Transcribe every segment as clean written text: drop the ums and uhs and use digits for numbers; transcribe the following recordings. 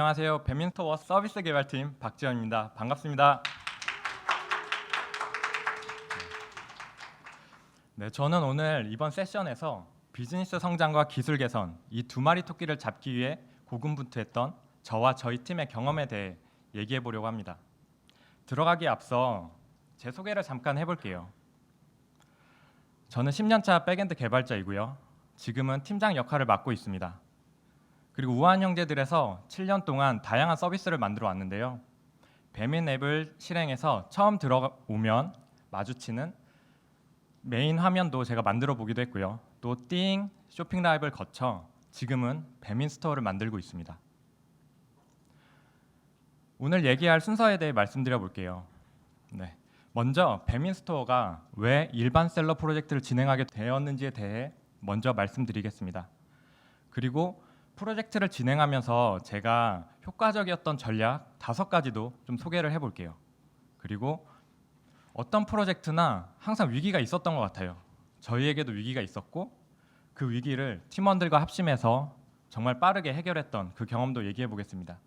안녕하세요. 배민스토어 서비스 개발팀 박지현입니다. 반갑습니다. 네, 저는 오늘 이번 세션에서 비즈니스 성장과 기술 개선 이 두 마리 토끼를 잡기 위해 고군분투했던 저와 저희 팀의 경험에 대해 얘기해 보려고 합니다. 들어가기에 앞서 제 소개를 잠깐 해볼게요. 저는 10년차 백엔드 개발자이고요. 지금은 팀장 역할을 맡고 있습니다. 그리고 우한 형제들에서 7년 동안 다양한 서비스를 만들어 왔는데요. 배민 앱을 실행해서 처음 들어오면 마주치는 메인 화면도 제가 만들어 보기도 했고요. 또 띵 쇼핑 라이브를 거쳐 지금은 배민 스토어를 만들고 있습니다. 오늘 얘기할 순서에 대해 말씀드려 볼게요. 네. 먼저 배민 스토어가 왜 일반 셀러 프로젝트를 진행하게 되었는지에 대해 먼저 말씀드리겠습니다. 그리고 프로젝트를 진행하면서 제가 효과적이었던 전략 5가지도 좀 소개를 해볼게요. 그리고 어떤 프로젝트나 항상 위기가 있었던 것 같아요. 저희에게도 위기가 있었고 그 위기를 팀원들과 합심해서 정말 빠르게 해결했던 그 경험도 얘기해 보겠습니다.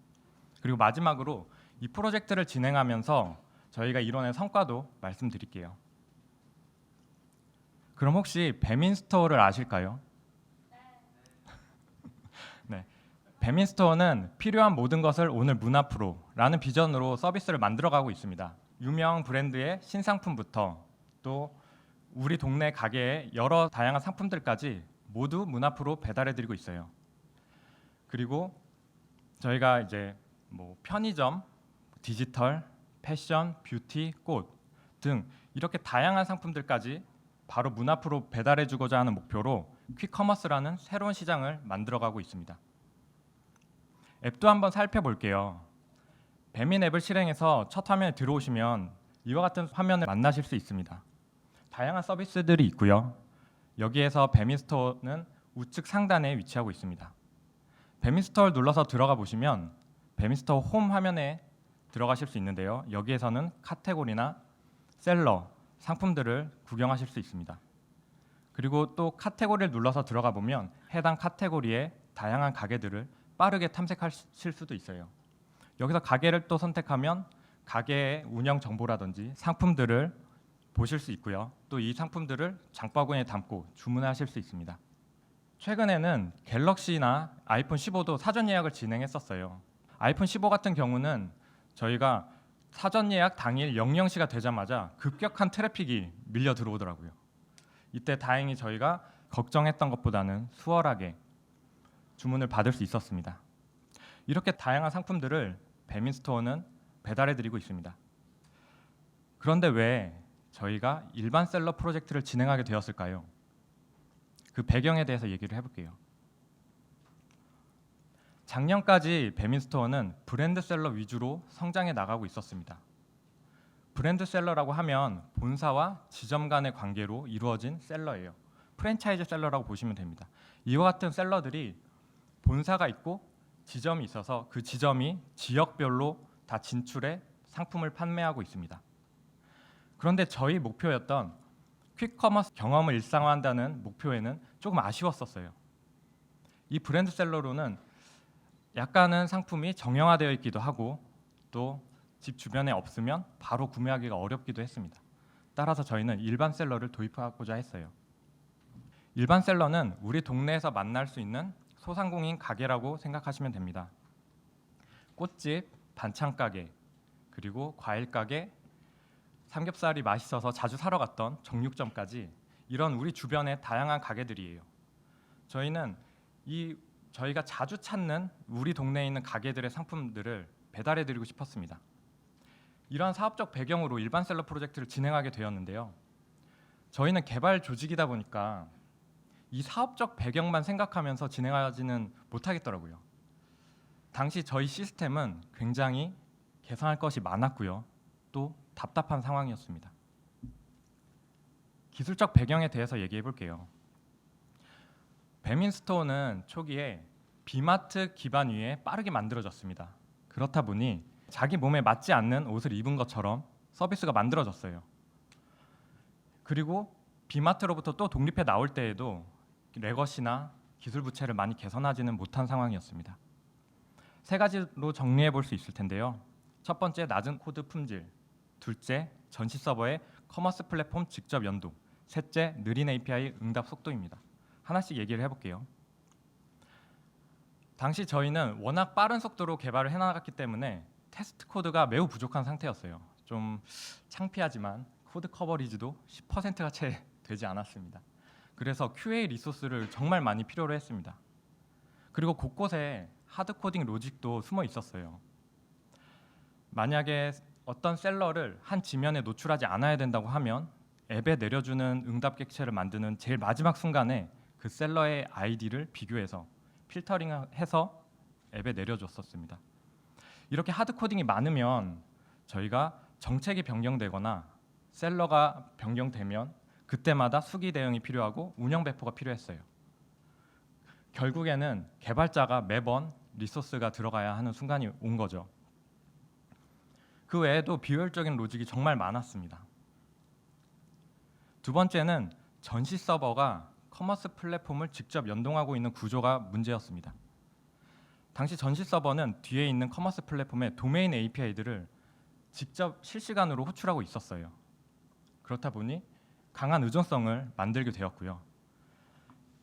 그리고 마지막으로 이 프로젝트를 진행하면서 저희가 이뤄낸 성과도 말씀드릴게요. 그럼 혹시 배민 스토어를 아실까요? 네. 배민 스토어는 필요한 모든 것을 오늘 문 앞으로라는 비전으로 서비스를 만들어가고 있습니다. 유명 브랜드의 신상품부터 또 우리 동네 가게의 여러 다양한 상품들까지 모두 문 앞으로 배달해드리고 있어요. 그리고 저희가 이제 편의점, 디지털, 패션, 뷰티, 꽃 등 이렇게 다양한 상품들까지 바로 문 앞으로 배달해주고자 하는 목표로 퀵커머스라는 새로운 시장을 만들어가고 있습니다. 앱도 한번 살펴볼게요. 배민 앱을 실행해서 첫 화면에 들어오시면 이와 같은 화면을 만나실 수 있습니다. 다양한 서비스들이 있고요. 여기에서 배민 스토어는 우측 상단에 위치하고 있습니다. 배민 스토어를 눌러서 들어가 보시면 배민 스토어 홈 화면에 들어가실 수 있는데요. 여기에서는 카테고리나 셀러, 상품들을 구경하실 수 있습니다. 그리고 또 카테고리를 눌러서 들어가 보면 해당 카테고리의 다양한 가게들을 빠르게 탐색하실 수도 있어요. 여기서 가게를 또 선택하면 가게의 운영 정보라든지 상품들을 보실 수 있고요. 또 이 상품들을 장바구니에 담고 주문하실 수 있습니다. 최근에는 갤럭시나 아이폰 15도 사전 예약을 진행했었어요. 아이폰 15 같은 경우는 저희가 사전 예약 당일 00시가 되자마자 급격한 트래픽이 밀려 들어오더라고요. 이때 다행히 저희가 걱정했던 것보다는 수월하게 주문을 받을 수 있었습니다. 이렇게 다양한 상품들을 배민 스토어는 배달해드리고 있습니다. 그런데 왜 저희가 일반 셀러 프로젝트를 진행하게 되었을까요? 그 배경에 대해서 얘기를 해볼게요. 작년까지 배민 스토어는 브랜드 셀러 위주로 성장해 나가고 있었습니다. 브랜드 셀러라고 하면 본사와 지점 간의 관계로 이루어진 셀러예요. 프랜차이즈 셀러라고 보시면 됩니다. 이와 같은 셀러들이 본사가 있고 지점이 있어서 그 지점이 지역별로 다 진출해 상품을 판매하고 있습니다. 그런데 저희 목표였던 퀵커머스 경험을 일상화한다는 목표에는 조금 아쉬웠었어요. 이 브랜드 셀러로는 약간은 상품이 정형화되어 있기도 하고 또 집 주변에 없으면 바로 구매하기가 어렵기도 했습니다. 따라서 저희는 일반 셀러를 도입하고자 했어요. 일반 셀러는 우리 동네에서 만날 수 있는 소상공인 가게라고 생각하시면 됩니다. 꽃집, 반찬 가게, 그리고 과일 가게, 삼겹살이 맛있어서 자주 사러 갔던 정육점까지 이런 우리 주변의 다양한 가게들이에요. 저희는 저희가 자주 찾는 우리 동네에 있는 가게들의 상품들을 배달해드리고 싶었습니다. 이러한 사업적 배경으로 일반 셀러 프로젝트를 진행하게 되었는데요. 저희는 개발 조직이다 보니까 이 사업적 배경만 생각하면서 진행하지는 못하겠더라고요. 당시 저희 시스템은 굉장히 개선할 것이 많았고요. 또 답답한 상황이었습니다. 기술적 배경에 대해서 얘기해 볼게요. 배민 스토어는 초기에 비마트 기반 위에 빠르게 만들어졌습니다. 그렇다 보니 자기 몸에 맞지 않는 옷을 입은 것처럼 서비스가 만들어졌어요. 그리고 비마트로부터 또 독립해 나올 때에도 레거시나 기술 부채를 많이 개선하지는 못한 상황이었습니다. 세 가지로 정리해 볼 수 있을 텐데요. 첫 번째, 낮은 코드 품질. 둘째, 전시 서버의 커머스 플랫폼 직접 연동. 셋째, 느린 API 응답 속도입니다. 하나씩 얘기를 해볼게요. 당시 저희는 워낙 빠른 속도로 개발을 해나갔기 때문에 테스트 코드가 매우 부족한 상태였어요. 좀 창피하지만 코드 커버리지도 10%가 채 되지 않았습니다. 그래서 QA 리소스를 정말 많이 필요로 했습니다. 그리고 곳곳에 하드 코딩 로직도 숨어 있었어요. 만약에 어떤 셀러를 한 지면에 노출하지 않아야 된다고 하면 앱에 내려주는 응답 객체를 만드는 제일 마지막 순간에 그 셀러의 아이디를 비교해서 필터링해서 앱에 내려줬었습니다. 이렇게 하드 코딩이 많으면 저희가 정책이 변경되거나 셀러가 변경되면 그때마다 수기 대응이 필요하고 운영 배포가 필요했어요. 결국에는 개발자가 매번 리소스가 들어가야 하는 순간이 온 거죠. 그 외에도 비효율적인 로직이 정말 많았습니다. 두 번째는 전시 서버가 커머스 플랫폼을 직접 연동하고 있는 구조가 문제였습니다. 당시 전시 서버는 뒤에 있는 커머스 플랫폼의 도메인 API들을 직접 실시간으로 호출하고 있었어요. 그렇다 보니 강한 의존성을 만들게 되었고요.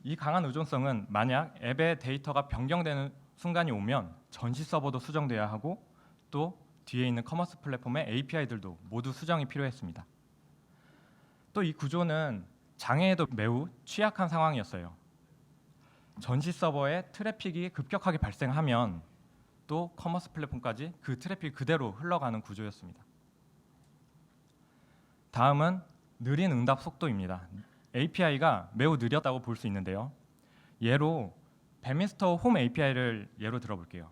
이 강한 의존성은 만약 앱의 데이터가 변경되는 순간이 오면 전시 서버도 수정돼야 하고 또 뒤에 있는 커머스 플랫폼의 API들도 모두 수정이 필요했습니다. 또 이 구조는 장애에도 매우 취약한 상황이었어요. 전시 서버에 트래픽이 급격하게 발생하면 또 커머스 플랫폼까지 그 트래픽이 그대로 흘러가는 구조였습니다. 다음은 느린 응답 속도입니다. API가 매우 느렸다고 볼 수 있는데요. 예로 배민스터 홈 API를 예로 들어볼게요.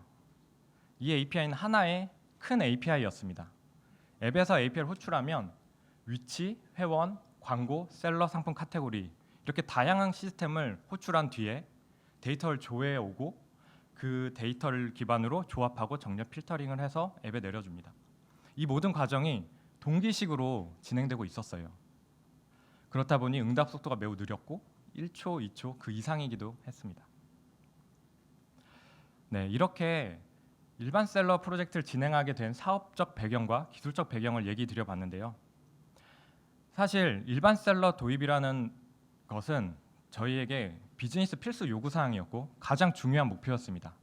이 API는 하나의 큰 API였습니다. 앱에서 API를 호출하면 위치, 회원, 광고, 셀러, 상품 카테고리 이렇게 다양한 시스템을 호출한 뒤에 데이터를 조회해 오고 그 데이터를 기반으로 조합하고 정렬 필터링을 해서 앱에 내려줍니다. 이 모든 과정이 동기식으로 진행되고 있었어요. 그렇다 보니 응답 속도가 매우 느렸고 1초, 2초 그 이상이기도 했습니다. 네, 이렇게 일반 셀러 프로젝트를 진행하게 된 사업적 배경과 기술적 배경을 얘기 드려봤는데요. 사실 일반 셀러 도입이라는 것은 저희에게 비즈니스 필수 요구사항이었고 가장 중요한 목표였습니다.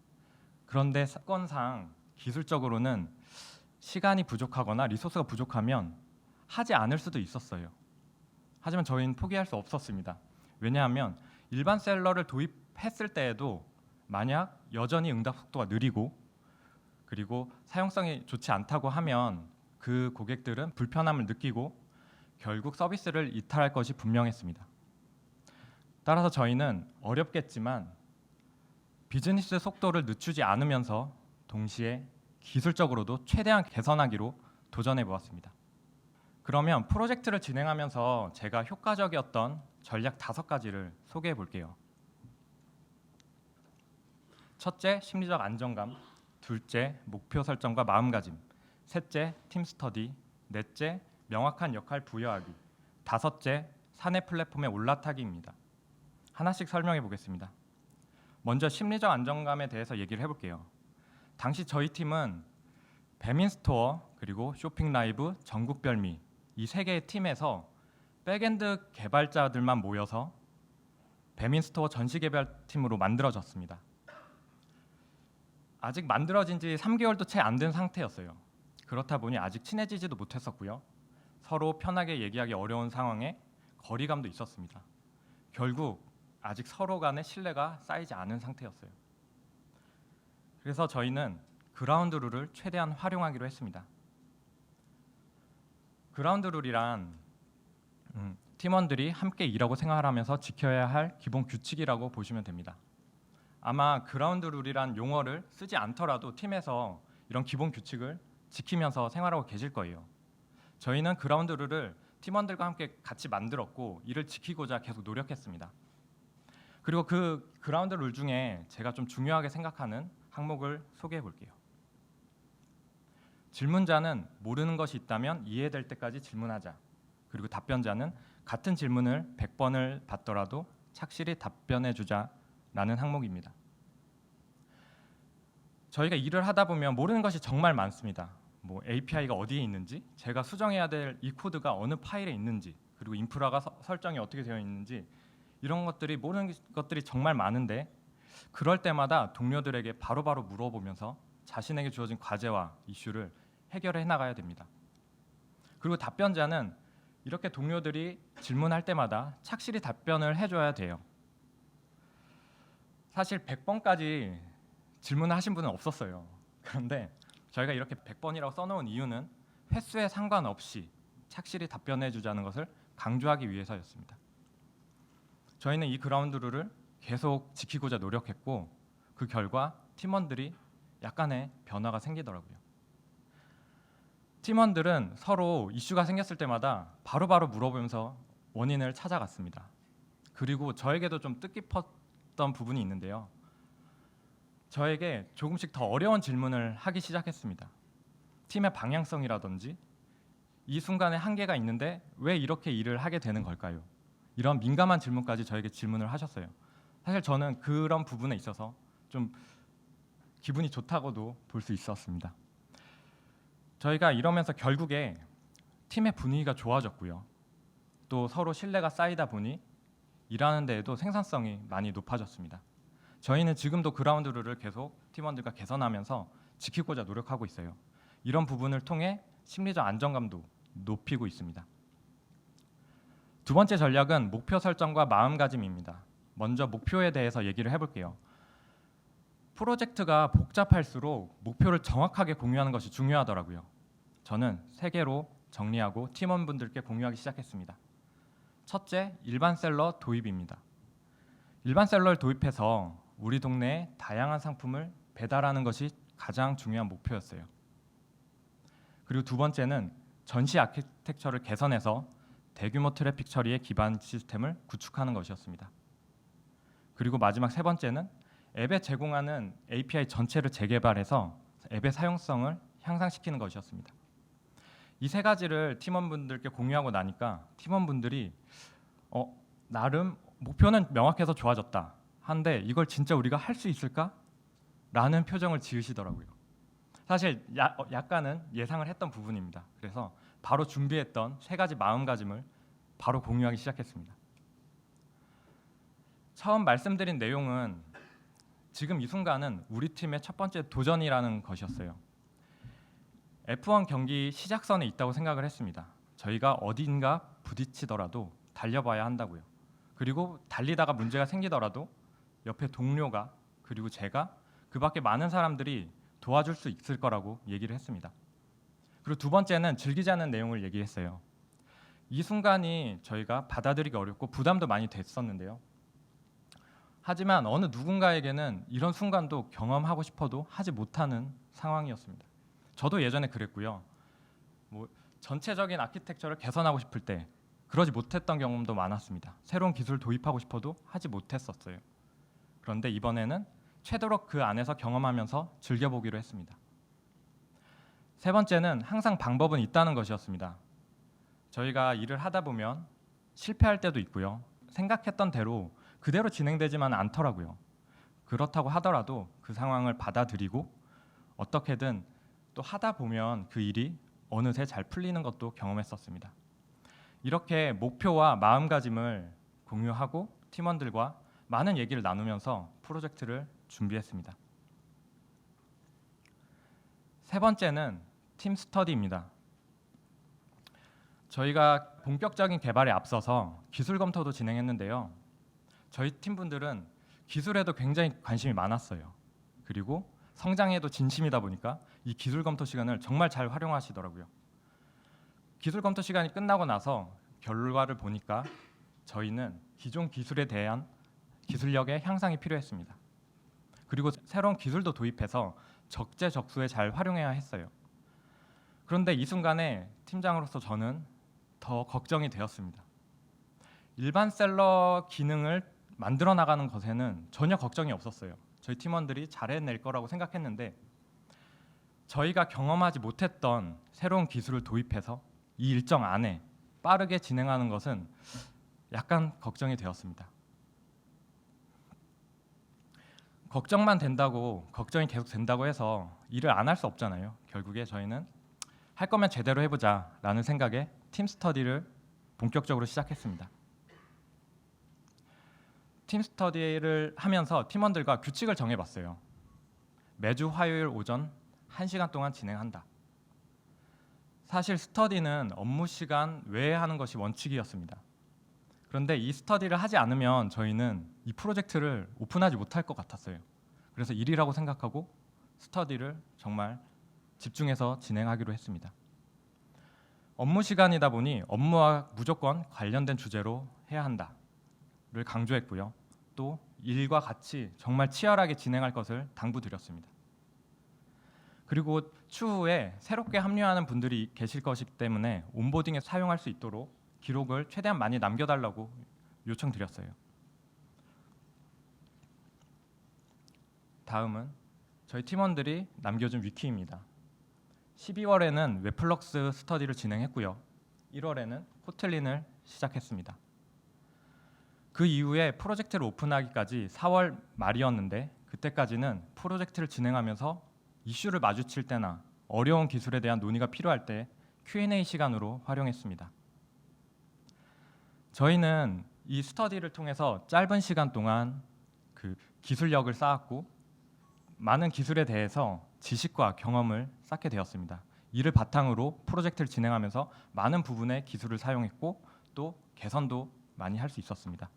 그런데 사건상 기술적으로는 시간이 부족하거나 리소스가 부족하면 하지 않을 수도 있었어요. 하지만 저희는 포기할 수 없었습니다. 왜냐하면 일반 셀러를 도입했을 때에도 만약 여전히 응답 속도가 느리고 그리고 사용성이 좋지 않다고 하면 그 고객들은 불편함을 느끼고 결국 서비스를 이탈할 것이 분명했습니다. 따라서 저희는 어렵겠지만 비즈니스 속도를 늦추지 않으면서 동시에 기술적으로도 최대한 개선하기로 도전해 보았습니다. 그러면 프로젝트를 진행하면서 제가 효과적이었던 전략 5가지를 소개해 볼게요. 첫째, 심리적 안정감. 둘째, 목표 설정과 마음가짐. 셋째, 팀 스터디. 넷째, 명확한 역할 부여하기. 다섯째, 사내 플랫폼에 올라타기입니다. 하나씩 설명해 보겠습니다. 먼저 심리적 안정감에 대해서 얘기를 해볼게요. 당시 저희 팀은 배민스토어 그리고 쇼핑라이브, 전국별미 이 3개의 팀에서 백엔드 개발자들만 모여서 배민스토어 전시 개발팀으로 만들어졌습니다. 아직 만들어진 지 3개월도 채 안 된 상태였어요. 그렇다 보니 아직 친해지지도 못했었고요. 서로 편하게 얘기하기 어려운 상황에 거리감도 있었습니다. 결국 아직 서로 간의 신뢰가 쌓이지 않은 상태였어요. 그래서 저희는 그라운드 룰을 최대한 활용하기로 했습니다. 그라운드 룰이란 팀원들이 함께 일하고 생활하면서 지켜야 할 기본 규칙이라고 보시면 됩니다. 아마 그라운드 룰이란 용어를 쓰지 않더라도 팀에서 이런 기본 규칙을 지키면서 생활하고 계실 거예요. 저희는 그라운드 룰을 팀원들과 함께 같이 만들었고 이를 지키고자 계속 노력했습니다. 그리고 그 그라운드 룰 중에 제가 좀 중요하게 생각하는 항목을 소개해 볼게요. 질문자는 모르는 것이 있다면 이해될 때까지 질문하자. 그리고 답변자는 같은 질문을 100번을 받더라도 착실히 답변해 주자라는 항목입니다. 저희가 일을 하다 보면 모르는 것이 정말 많습니다. 뭐 API가 어디에 있는지, 제가 수정해야 될 이 코드가 어느 파일에 있는지, 그리고 인프라가 설정이 어떻게 되어 있는지, 이런 것들이 모르는 것들이 정말 많은데, 그럴 때마다 동료들에게 바로바로 물어보면서 자신에게 주어진 과제와 이슈를 해결해 나가야 됩니다. 그리고 답변자는 이렇게 동료들이 질문할 때마다 착실히 답변을 해줘야 돼요. 사실 100번까지 질문을 하신 분은 없었어요. 그런데 저희가 이렇게 100번이라고 써놓은 이유는 횟수에 상관없이 착실히 답변해 주자는 것을 강조하기 위해서였습니다. 저희는 이 그라운드 룰을 계속 지키고자 노력했고, 그 결과 팀원들이 약간의 변화가 생기더라고요. 팀원들은 서로 이슈가 생겼을 때마다 바로바로 물어보면서 원인을 찾아갔습니다. 그리고 저에게도 좀 뜻깊었던 부분이 있는데요. 저에게 조금씩 더 어려운 질문을 하기 시작했습니다. 팀의 방향성이라든지 이 순간에 한계가 있는데 왜 이렇게 일을 하게 되는 걸까요? 이런 민감한 질문까지 저에게 질문을 하셨어요. 사실 저는 그런 부분에 있어서 좀 기분이 좋다고도 볼 수 있었습니다. 저희가 이러면서 결국에 팀의 분위기가 좋아졌고요. 또 서로 신뢰가 쌓이다 보니 일하는 데에도 생산성이 많이 높아졌습니다. 저희는 지금도 그라운드 룰을 계속 팀원들과 개선하면서 지키고자 노력하고 있어요. 이런 부분을 통해 심리적 안정감도 높이고 있습니다. 두 번째 전략은 목표 설정과 마음가짐입니다. 먼저 목표에 대해서 얘기를 해볼게요. 프로젝트가 복잡할수록 목표를 정확하게 공유하는 것이 중요하더라고요. 저는 3개로 정리하고 팀원분들께 공유하기 시작했습니다. 첫째, 일반 셀러 도입입니다. 일반 셀러를 도입해서 우리 동네에 다양한 상품을 배달하는 것이 가장 중요한 목표였어요. 그리고 두 번째는 전시 아키텍처를 개선해서 대규모 트래픽 처리의 기반 시스템을 구축하는 것이었습니다. 그리고 마지막 세 번째는 앱에 제공하는 API 전체를 재개발해서 앱의 사용성을 향상시키는 것이었습니다. 이 세 가지를 팀원분들께 공유하고 나니까 팀원분들이 나름 목표는 명확해서 좋아졌다 한데 이걸 진짜 우리가 할 수 있을까? 라는 표정을 지으시더라고요. 사실 약간은 예상을 했던 부분입니다. 그래서 바로 준비했던 3가지 마음가짐을 바로 공유하기 시작했습니다. 처음 말씀드린 내용은 지금 이 순간은 우리 팀의 첫 번째 도전이라는 것이었어요. F1 경기 시작선에 있다고 생각을 했습니다. 저희가 어딘가 부딪히더라도 달려봐야 한다고요. 그리고 달리다가 문제가 생기더라도 옆에 동료가 그리고 제가 그 밖에 많은 사람들이 도와줄 수 있을 거라고 얘기를 했습니다. 그리고 두 번째는 즐기자는 내용을 얘기했어요. 이 순간이 저희가 받아들이기 어렵고 부담도 많이 됐었는데요. 하지만 어느 누군가에게는 이런 순간도 경험하고 싶어도 하지 못하는 상황이었습니다. 저도 예전에 그랬고요. 전체적인 아키텍처를 개선하고 싶을 때 그러지 못했던 경험도 많았습니다. 새로운 기술을 도입하고 싶어도 하지 못했었어요. 그런데 이번에는 최대로 그 안에서 경험하면서 즐겨보기로 했습니다. 세 번째는 항상 방법은 있다는 것이었습니다. 저희가 일을 하다 보면 실패할 때도 있고요. 생각했던 대로 그대로 진행되지만 않더라고요. 그렇다고 하더라도 그 상황을 받아들이고 어떻게든 또 하다 보면 그 일이 어느새 잘 풀리는 것도 경험했었습니다. 이렇게 목표와 마음가짐을 공유하고 팀원들과 많은 얘기를 나누면서 프로젝트를 준비했습니다. 세 번째는 팀 스터디입니다. 저희가 본격적인 개발에 앞서서 기술 검토도 진행했는데요. 저희 팀분들은 기술에도 굉장히 관심이 많았어요. 그리고 성장에도 진심이다 보니까 이 기술 검토 시간을 정말 잘 활용하시더라고요. 기술 검토 시간이 끝나고 나서 결과를 보니까 저희는 기존 기술에 대한 기술력의 향상이 필요했습니다. 그리고 새로운 기술도 도입해서 적재적소에 잘 활용해야 했어요. 그런데 이 순간에 팀장으로서 저는 더 걱정이 되었습니다. 일반 셀러 기능을 만들어 나가는 것에는 전혀 걱정이 없었어요. 저희 팀원들이 잘해낼 거라고 생각했는데 저희가 경험하지 못했던 새로운 기술을 도입해서 이 일정 안에 빠르게 진행하는 것은 약간 걱정이 되었습니다. 걱정만 된다고 걱정이 계속 된다고 해서 일을 안 할 수 없잖아요. 결국에 저희는 할 거면 제대로 해보자라는 생각에 팀 스터디를 본격적으로 시작했습니다. 팀 스터디를 하면서 팀원들과 규칙을 정해봤어요. 매주 화요일 오전 1시간 동안 진행한다. 사실 스터디는 업무 시간 외에 하는 것이 원칙이었습니다. 그런데 이 스터디를 하지 않으면 저희는 이 프로젝트를 오픈하지 못할 것 같았어요. 그래서 일이라고 생각하고 스터디를 정말 집중해서 진행하기로 했습니다. 업무 시간이다 보니 업무와 무조건 관련된 주제로 해야 한다를 강조했고요. 또 일과 같이 정말 치열하게 진행할 것을 당부드렸습니다. 그리고 추후에 새롭게 합류하는 분들이 계실 것이기 때문에 온보딩에 사용할 수 있도록 기록을 최대한 많이 남겨달라고 요청드렸어요. 다음은 저희 팀원들이 남겨준 위키입니다. 12월에는 웹플럭스 스터디를 진행했고요. 1월에는 코틀린을 시작했습니다. 그 이후에 프로젝트를 오픈하기까지 4월 말이었는데 그때까지는 프로젝트를 진행하면서 이슈를 마주칠 때나 어려운 기술에 대한 논의가 필요할 때 Q&A 시간으로 활용했습니다. 저희는 이 스터디를 통해서 짧은 시간 동안 그 기술력을 쌓았고 많은 기술에 대해서 지식과 경험을 쌓게 되었습니다. 이를 바탕으로 프로젝트를 진행하면서 많은 부분의 기술을 사용했고 또 개선도 많이 할 수 있었습니다.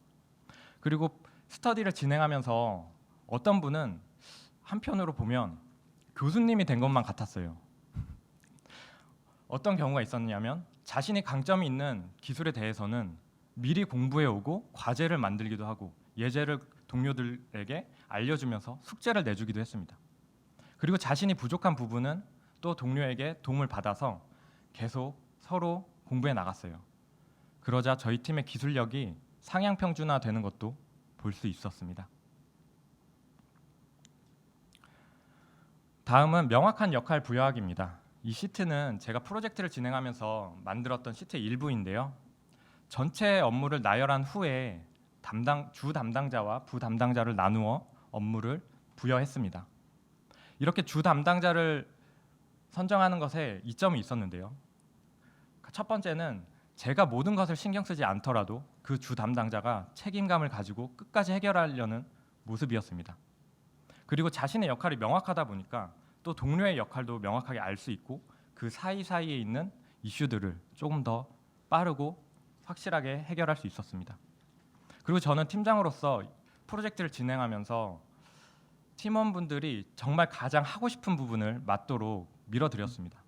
그리고 스터디를 진행하면서 어떤 분은 한편으로 보면 교수님이 된 것만 같았어요. 어떤 경우가 있었냐면 자신이 강점이 있는 기술에 대해서는 미리 공부해 오고 과제를 만들기도 하고 예제를 동료들에게 알려주면서 숙제를 내주기도 했습니다. 그리고 자신이 부족한 부분은 또 동료에게 도움을 받아서 계속 서로 공부해 나갔어요. 그러자 저희 팀의 기술력이 상향 평준화되는 것도 볼 수 있었습니다. 다음은 명확한 역할 부여하기입니다. 이 시트는 제가 프로젝트를 진행하면서 만들었던 시트의 일부인데요. 전체 업무를 나열한 후에 주 담당자와 부 담당자를 나누어 업무를 부여했습니다. 이렇게 주 담당자를 선정하는 것에 이점이 있었는데요. 첫 번째는 제가 모든 것을 신경 쓰지 않더라도 그 주 담당자가 책임감을 가지고 끝까지 해결하려는 모습이었습니다. 그리고 자신의 역할이 명확하다 보니까 또 동료의 역할도 명확하게 알 수 있고 그 사이사이에 있는 이슈들을 조금 더 빠르고 확실하게 해결할 수 있었습니다. 그리고 저는 팀장으로서 프로젝트를 진행하면서 팀원분들이 정말 가장 하고 싶은 부분을 맡도록 밀어드렸습니다.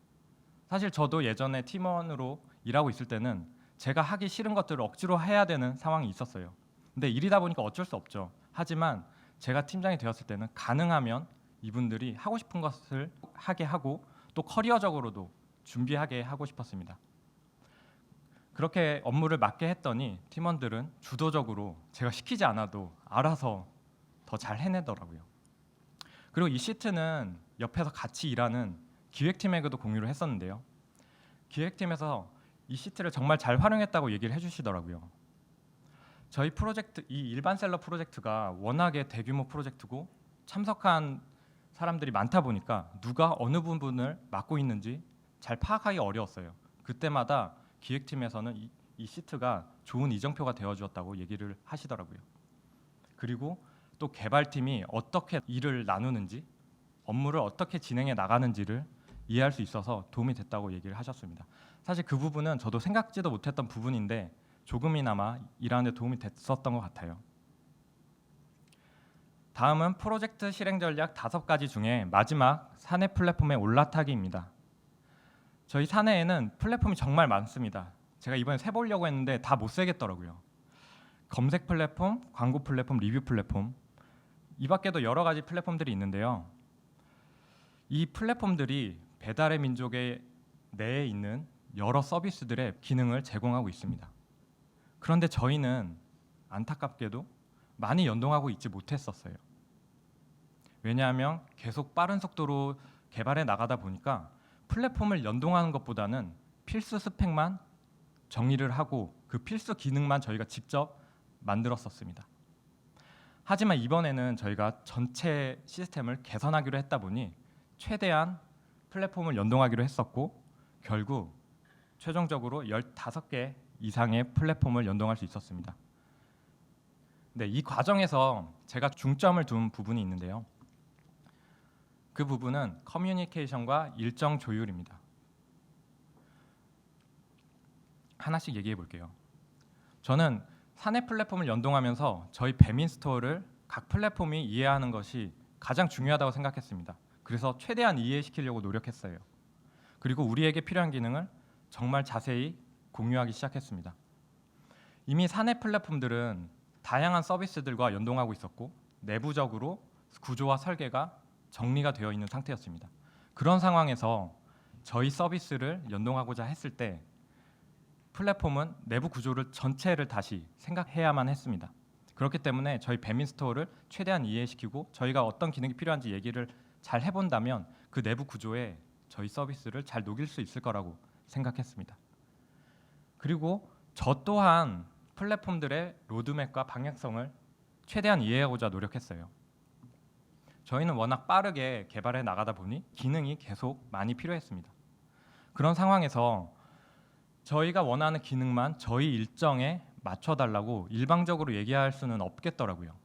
사실 저도 예전에 팀원으로 일하고 있을 때는 제가 하기 싫은 것들을 억지로 해야 되는 상황이 있었어요. 근데 일이다 보니까 어쩔 수 없죠. 하지만 제가 팀장이 되었을 때는 가능하면 이분들이 하고 싶은 것을 하게 하고 또 커리어적으로도 준비하게 하고 싶었습니다. 그렇게 업무를 맡게 했더니 팀원들은 주도적으로 제가 시키지 않아도 알아서 더 잘 해내더라고요. 그리고 이 시트는 옆에서 같이 일하는 기획팀에게도 공유를 했었는데요. 기획팀에서 이 시트를 정말 잘 활용했다고 얘기를 해주시더라고요. 저희 프로젝트, 이 일반 셀러 프로젝트가 워낙에 대규모 프로젝트고 참석한 사람들이 많다 보니까 누가 어느 부분을 맡고 있는지 잘 파악하기 어려웠어요. 그때마다 기획팀에서는 이 시트가 좋은 이정표가 되어주었다고 얘기를 하시더라고요. 그리고 또 개발팀이 어떻게 일을 나누는지 업무를 어떻게 진행해 나가는지를 이해할 수 있어서 도움이 됐다고 얘기를 하셨습니다. 사실 그 부분은 저도 생각지도 못했던 부분인데 조금이나마 일하는 데 도움이 됐었던 것 같아요. 다음은 프로젝트 실행 전략 5가지 중에 마지막 사내 플랫폼에 올라타기입니다. 저희 사내에는 플랫폼이 정말 많습니다. 제가 이번에 세보려고 했는데 다 못 세겠더라고요. 검색 플랫폼, 광고 플랫폼, 리뷰 플랫폼, 이 밖에도 여러 가지 플랫폼들이 있는데요. 이 플랫폼들이 배달의 민족의 내에 있는 여러 서비스들의 기능을 제공하고 있습니다. 그런데 저희는 안타깝게도 많이 연동하고 있지 못했었어요. 왜냐하면 계속 빠른 속도로 개발해 나가다 보니까 플랫폼을 연동하는 것보다는 필수 스펙만 정의를 하고 그 필수 기능만 저희가 직접 만들었었습니다. 하지만 이번에는 저희가 전체 시스템을 개선하기로 했다 보니 최대한 플랫폼을 연동하기로 했었고 결국 최종적으로 15개 이상의 플랫폼을 연동할 수 있었습니다. 네, 이 과정에서 제가 중점을 둔 부분이 있는데요. 그 부분은 커뮤니케이션과 일정 조율입니다. 하나씩 얘기해 볼게요. 저는 사내 플랫폼을 연동하면서 저희 배민스토어를 각 플랫폼이 이해하는 것이 가장 중요하다고 생각했습니다. 그래서 최대한 이해시키려고 노력했어요. 그리고 우리에게 필요한 기능을 정말 자세히 공유하기 시작했습니다. 이미 사내 플랫폼들은 다양한 서비스들과 연동하고 있었고 내부적으로 구조와 설계가 정리가 되어 있는 상태였습니다. 그런 상황에서 저희 서비스를 연동하고자 했을 때 플랫폼은 내부 구조를 전체를 다시 생각해야만 했습니다. 그렇기 때문에 저희 배민스토어를 최대한 이해시키고 저희가 어떤 기능이 필요한지 얘기를 잘 해본다면 그 내부 구조에 저희 서비스를 잘 녹일 수 있을 거라고 생각했습니다. 그리고 저 또한 플랫폼들의 로드맵과 방향성을 최대한 이해하고자 노력했어요. 저희는 워낙 빠르게 개발해 나가다 보니 기능이 계속 많이 필요했습니다. 그런 상황에서 저희가 원하는 기능만 저희 일정에 맞춰달라고 일방적으로 얘기할 수는 없겠더라고요.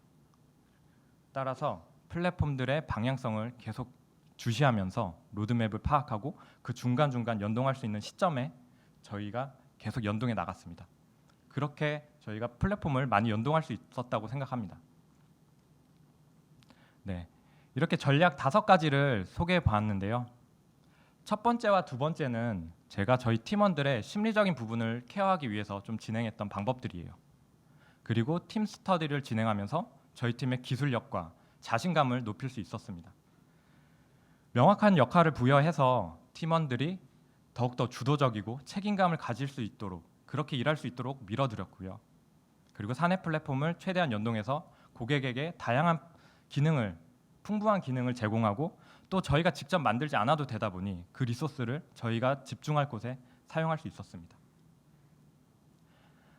따라서 플랫폼들의 방향성을 계속 주시하면서 로드맵을 파악하고 그 중간중간 연동할 수 있는 시점에 저희가 계속 연동해 나갔습니다. 그렇게 저희가 플랫폼을 많이 연동할 수 있었다고 생각합니다. 네, 이렇게 전략 5가지를 소개해 봤는데요. 첫 번째와 두 번째는 제가 저희 팀원들의 심리적인 부분을 케어하기 위해서 좀 진행했던 방법들이에요. 그리고 팀 스터디를 진행하면서 저희 팀의 기술력과 자신감을 높일 수 있었습니다. 명확한 역할을 부여해서 팀원들이 더욱더 주도적이고 책임감을 가질 수 있도록 그렇게 일할 수 있도록 밀어드렸고요. 그리고 사내 플랫폼을 최대한 연동해서 고객에게 다양한 기능을 풍부한 기능을 제공하고 또 저희가 직접 만들지 않아도 되다 보니 그 리소스를 저희가 집중할 곳에 사용할 수 있었습니다.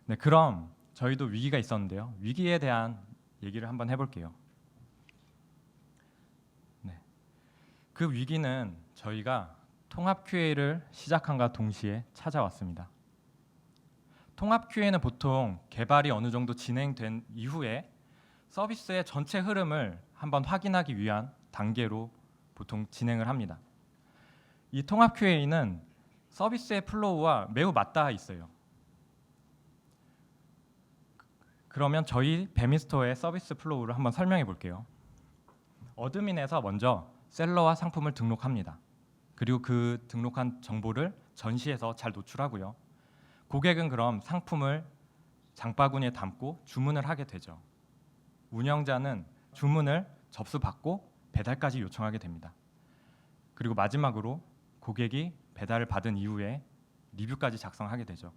네, 그럼 저희도 위기가 있었는데요. 위기에 대한 얘기를 한번 해볼게요. 네, 그 위기는 저희가 통합 QA를 시작함과 동시에 찾아왔습니다. 통합 QA는 보통 개발이 어느 정도 진행된 이후에 서비스의 전체 흐름을 한번 확인하기 위한 단계로 보통 진행을 합니다. 이 통합 QA는 서비스의 플로우와 매우 맞닿아 있어요. 그러면 저희 배민스토어의 서비스 플로우를 한번 설명해 볼게요. 어드민에서 먼저 셀러와 상품을 등록합니다. 그리고 그 등록한 정보를 전시해서 잘 노출하고요. 고객은 그럼 상품을 장바구니에 담고 주문을 하게 되죠. 운영자는 주문을 접수받고 배달까지 요청하게 됩니다. 그리고 마지막으로 고객이 배달을 받은 이후에 리뷰까지 작성하게 되죠.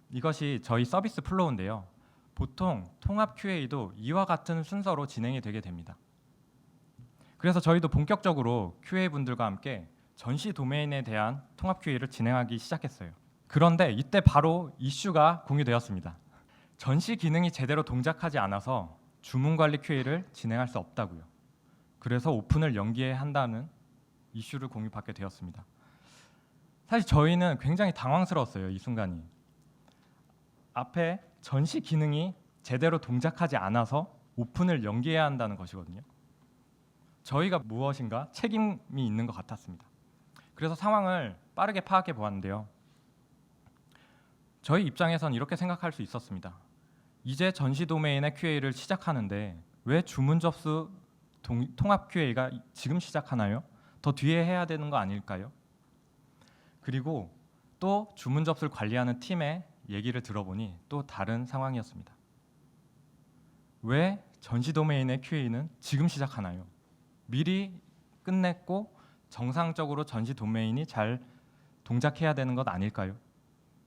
이것이 저희 서비스 플로우인데요. 보통 통합 QA도 이와 같은 순서로 진행이 되게 됩니다. 그래서 저희도 본격적으로 QA 분들과 함께 전시 도메인에 대한 통합 QA를 진행하기 시작했어요. 그런데 이때 바로 이슈가 공유되었습니다. 전시 기능이 제대로 동작하지 않아서 주문 관리 QA를 진행할 수 없다고요. 그래서 오픈을 연기해야 한다는 이슈를 공유받게 되었습니다. 사실 저희는 굉장히 당황스러웠어요. 이 순간이. 앞에 전시 기능이 제대로 동작하지 않아서 오픈을 연기해야 한다는 것이거든요. 저희가 무엇인가 책임이 있는 것 같았습니다. 그래서 상황을 빠르게 파악해 보았는데요. 저희 입장에선 이렇게 생각할 수 있었습니다. 이제 전시 도메인의 QA를 시작하는데 왜 주문 접수 통합 QA가 지금 시작하나요? 더 뒤에 해야 되는 거 아닐까요? 그리고 또 주문 접수를 관리하는 팀의 얘기를 들어보니 또 다른 상황이었습니다. 왜 전시 도메인의 QA는 지금 시작하나요? 미리 끝냈고 정상적으로 전시 도메인이 잘 동작해야 되는 것 아닐까요?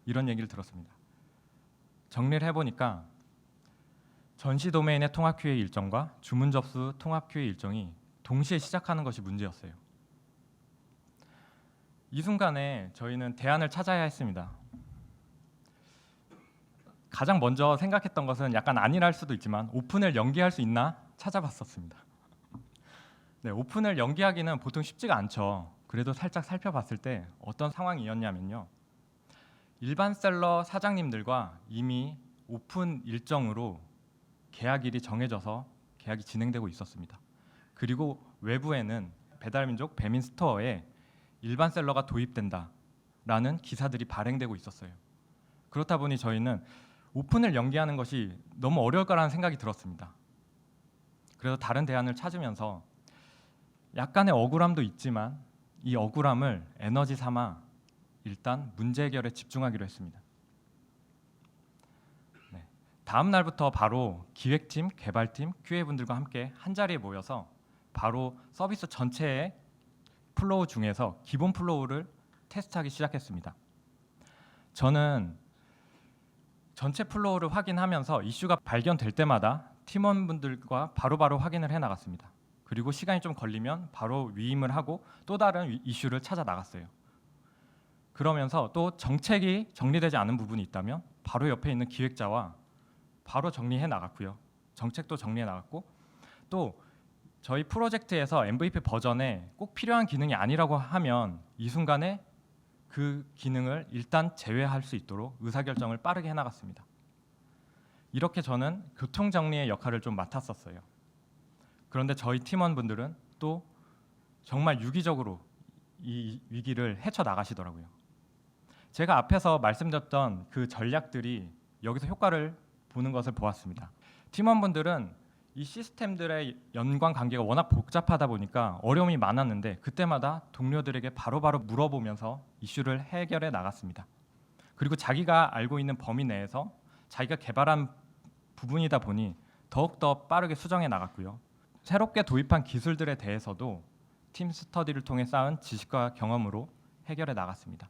이런 얘기를 들었습니다. 정리를 해보니까 전시 도메인의 통합 QA 일정과 주문 접수 통합 QA 일정이 동시에 시작하는 것이 문제였어요. 이 순간에 저희는 대안을 찾아야 했습니다. 가장 먼저 생각했던 것은 약간 안일할 수도 있지만 오픈을 연기할 수 있나 찾아봤었습니다. 네, 오픈을 연기하기는 보통 쉽지가 않죠. 그래도 살짝 살펴봤을 때 어떤 상황이었냐면요. 일반 셀러 사장님들과 이미 오픈 일정으로 계약일이 정해져서 계약이 진행되고 있었습니다. 그리고 외부에는 배달민족 배민스토어에 일반 셀러가 도입된다라는 기사들이 발행되고 있었어요. 그렇다 보니 저희는 오픈을 연기하는 것이 너무 어려울 거라는 생각이 들었습니다. 그래서 다른 대안을 찾으면서 약간의 억울함도 있지만 이 억울함을 에너지 삼아 일단 문제 해결에 집중하기로 했습니다. 네. 다음 날부터 바로 기획팀, 개발팀, QA분들과 함께 한 자리에 모여서 바로 서비스 전체의 플로우 중에서 기본 플로우를 테스트하기 시작했습니다. 저는 전체 플로우를 확인하면서 이슈가 발견될 때마다 팀원분들과 바로바로 확인을 해 나갔습니다. 그리고 시간이 좀 걸리면 바로 위임을 하고 또 다른 이슈를 찾아 나갔어요. 그러면서 또 정책이 정리되지 않은 부분이 있다면 바로 옆에 있는 기획자와 바로 정리해 나갔고요. 정책도 정리해 나갔고 또 저희 프로젝트에서 MVP 버전에 꼭 필요한 기능이 아니라고 하면 이 순간에 그 기능을 일단 제외할 수 있도록 의사결정을 빠르게 해나갔습니다. 이렇게 저는 교통정리의 역할을 좀 맡았었어요. 그런데 저희 팀원분들은 또 정말 유기적으로 이 위기를 헤쳐나가시더라고요. 제가 앞에서 말씀드렸던 그 전략들이 여기서 효과를 보는 것을 보았습니다. 팀원분들은 이 시스템들의 연관 관계가 워낙 복잡하다 보니까 어려움이 많았는데 그때마다 동료들에게 바로바로 물어보면서 이슈를 해결해 나갔습니다. 그리고 자기가 알고 있는 범위 내에서 자기가 개발한 부분이다 보니 더욱더 빠르게 수정해 나갔고요. 새롭게 도입한 기술들에 대해서도 팀 스터디를 통해 쌓은 지식과 경험으로 해결해 나갔습니다.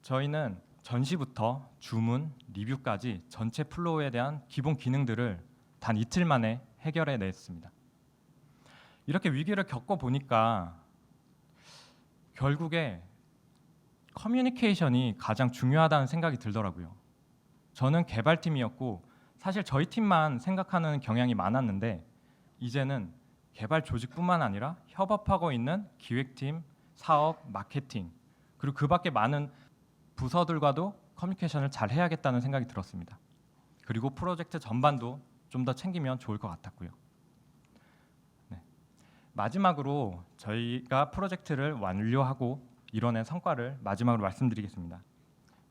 저희는 전시부터 주문, 리뷰까지 전체 플로우에 대한 기본 기능들을 단 이틀 만에 해결해 냈습니다. 이렇게 위기를 겪어 보니까 결국에 커뮤니케이션이 가장 중요하다는 생각이 들더라고요. 저는 개발팀이었고 사실 저희 팀만 생각하는 경향이 많았는데 이제는 개발 조직뿐만 아니라 협업하고 있는 기획팀, 사업, 마케팅 그리고 그 밖에 많은 부서들과도 커뮤니케이션을 잘 해야겠다는 생각이 들었습니다. 그리고 프로젝트 전반도 좀 더 챙기면 좋을 것 같았고요. 네. 마지막으로 저희가 프로젝트를 완료하고 이뤄낸 성과를 마지막으로 말씀드리겠습니다.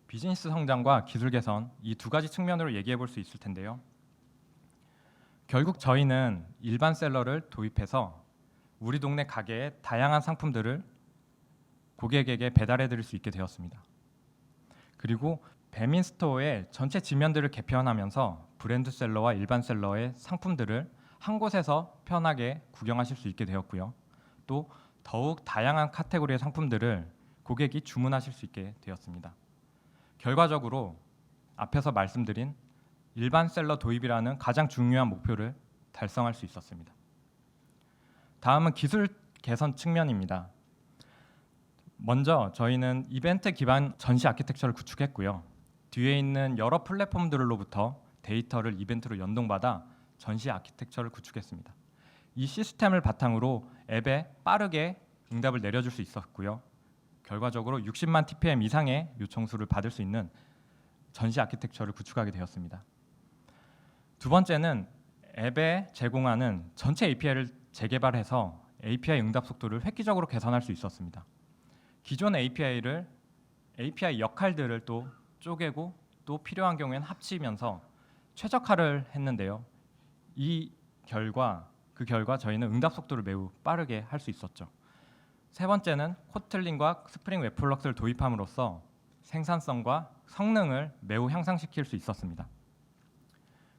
비즈니스 성장과 기술 개선 이 두 가지 측면으로 얘기해 볼 수 있을 텐데요. 결국 저희는 일반 셀러를 도입해서 우리 동네 가게의 다양한 상품들을 고객에게 배달해 드릴 수 있게 되었습니다. 그리고 배민스토어의 전체 지면들을 개편하면서 브랜드 셀러와 일반 셀러의 상품들을 한 곳에서 편하게 구경하실 수 있게 되었고요. 또 더욱 다양한 카테고리의 상품들을 고객이 주문하실 수 있게 되었습니다. 결과적으로 앞에서 말씀드린 일반 셀러 도입이라는 가장 중요한 목표를 달성할 수 있었습니다. 다음은 기술 개선 측면입니다. 먼저 저희는 이벤트 기반 전시 아키텍처를 구축했고요. 뒤에 있는 여러 플랫폼들로부터 데이터를 이벤트로 연동받아 전시 아키텍처를 구축했습니다. 이 시스템을 바탕으로 앱에 빠르게 응답을 내려줄 수 있었고요. 결과적으로 60만 TPM 이상의 요청수를 받을 수 있는 전시 아키텍처를 구축하게 되었습니다. 두 번째는 앱에 제공하는 전체 API를 재개발해서 API 응답 속도를 획기적으로 개선할 수 있었습니다. 기존 API 역할들을 또 쪼개고 또 필요한 경우에는 합치면서 최적화를 했는데요. 그 결과 저희는 응답 속도를 매우 빠르게 할 수 있었죠. 세 번째는 코틀린과 스프링 웹플럭스를 도입함으로써 생산성과 성능을 매우 향상시킬 수 있었습니다.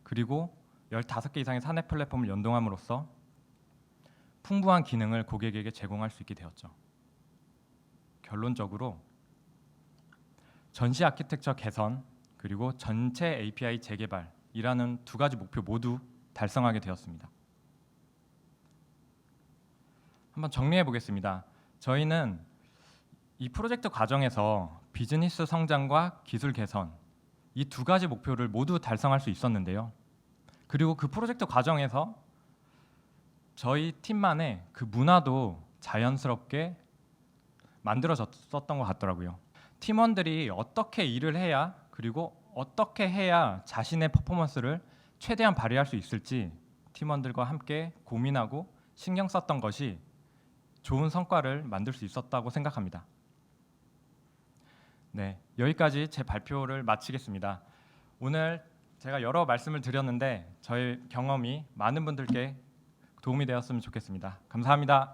그리고 15개 이상의 사내 플랫폼을 연동함으로써 풍부한 기능을 고객에게 제공할 수 있게 되었죠. 결론적으로 전시 아키텍처 개선 그리고 전체 API 재개발이라는 두 가지 목표 모두 달성하게 되었습니다. 한번 정리해 보겠습니다. 저희는 이 프로젝트 과정에서 비즈니스 성장과 기술 개선 이 두 가지 목표를 모두 달성할 수 있었는데요. 그리고 그 프로젝트 과정에서 저희 팀만의 그 문화도 자연스럽게 만들어졌었던 것 같더라고요. 팀원들이 어떻게 일을 해야, 그리고 어떻게 해야 자신의 퍼포먼스를 최대한 발휘할 수 있을지 팀원들과 함께 고민하고 신경 썼던 것이 좋은 성과를 만들 수 있었다고 생각합니다. 네, 여기까지 제 발표를 마치겠습니다. 오늘 제가 여러 말씀을 드렸는데 저의 경험이 많은 분들께 도움이 되었으면 좋겠습니다. 감사합니다.